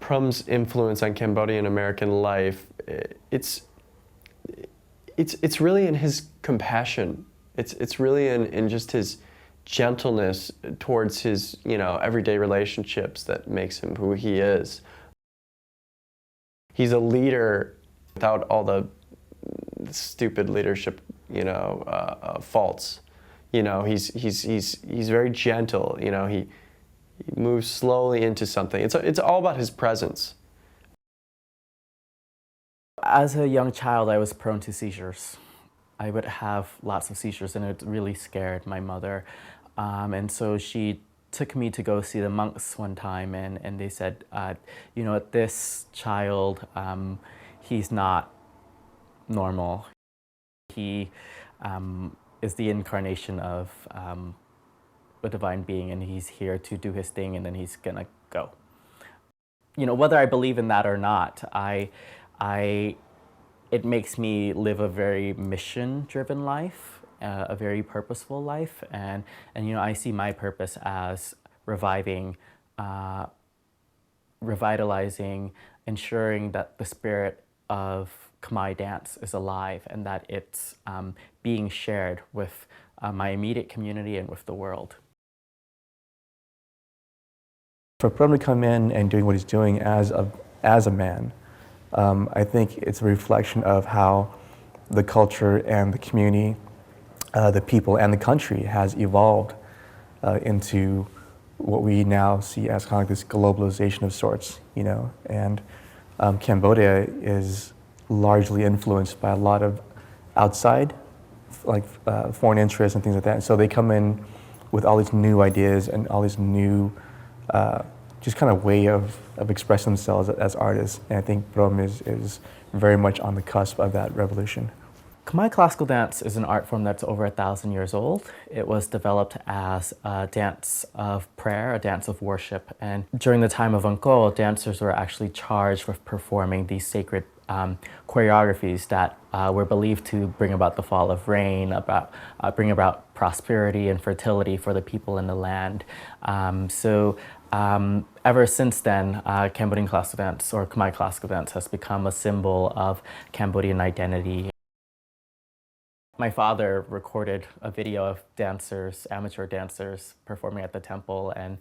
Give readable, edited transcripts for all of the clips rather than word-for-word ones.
Prum's influence on Cambodian American life, it's really in his compassion. It's really in just his gentleness towards his, everyday relationships that makes him who he is. He's a leader without all the stupid leadership, faults. He's very gentle. He moves slowly into something. It's all about his presence. As a young child, I was prone to seizures. I would have lots of seizures, and it really scared my mother. And so she took me to go see the monks one time, and they said, this child, he's not normal. He is the incarnation of a divine being, and he's here to do his thing, and then he's gonna go. Whether I believe in that or not, it makes me live a very mission-driven life, a very purposeful life, and I see my purpose as reviving, revitalizing, ensuring that the spirit of Khmer dance is alive and that it's being shared with my immediate community and with the world. For Prum to come in and doing what he's doing as a man, I think it's a reflection of how the culture and the community, the people and the country has evolved into what we now see as kind of this globalization of sorts, and Cambodia is largely influenced by a lot of outside, like foreign interests and things like that. And so they come in with all these new ideas and all these new just kind of way of expressing themselves as artists. And I think Prum is very much on the cusp of that revolution. Khmer classical dance is an art form that's over 1,000 years old. It was developed as a dance of prayer, a dance of worship. And during the time of Angkor, dancers were actually charged with performing these sacred choreographies that were believed to bring about the fall of rain, bring about prosperity and fertility for the people in the land. Ever since then, Cambodian classical dance, or Khmer classical dance, has become a symbol of Cambodian identity. My father recorded a video of dancers, amateur dancers, performing at the temple, and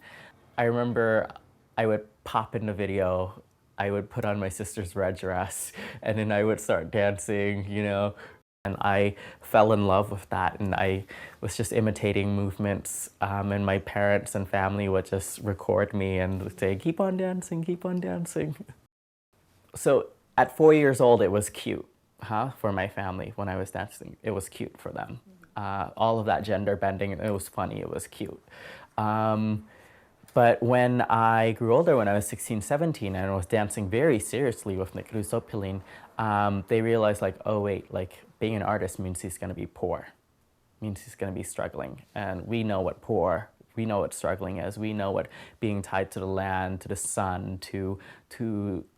I remember I would pop in the video, I would put on my sister's red dress, and then I would start dancing, And I fell in love with that, and I was just imitating movements, and my parents and family would just record me and say, keep on dancing, keep on dancing. So at 4 years old, it was cute, for my family when I was dancing. It was cute for them. All of that gender bending, it was funny, it was cute. But when I grew older, when I was 16, 17, and I was dancing very seriously with Nik Rusopilin, they realized, oh wait, being an artist means he's going to be poor, means he's going to be struggling. And we know what struggling is. We know what being tied to the land, to the sun, to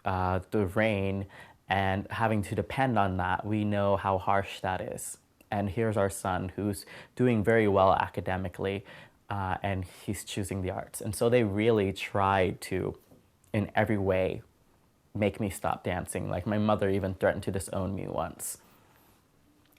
the rain, and having to depend on that. We know how harsh that is. And here's our son who's doing very well academically, and he's choosing the arts. And so they really tried to, in every way, make me stop dancing. My mother even threatened to disown me once.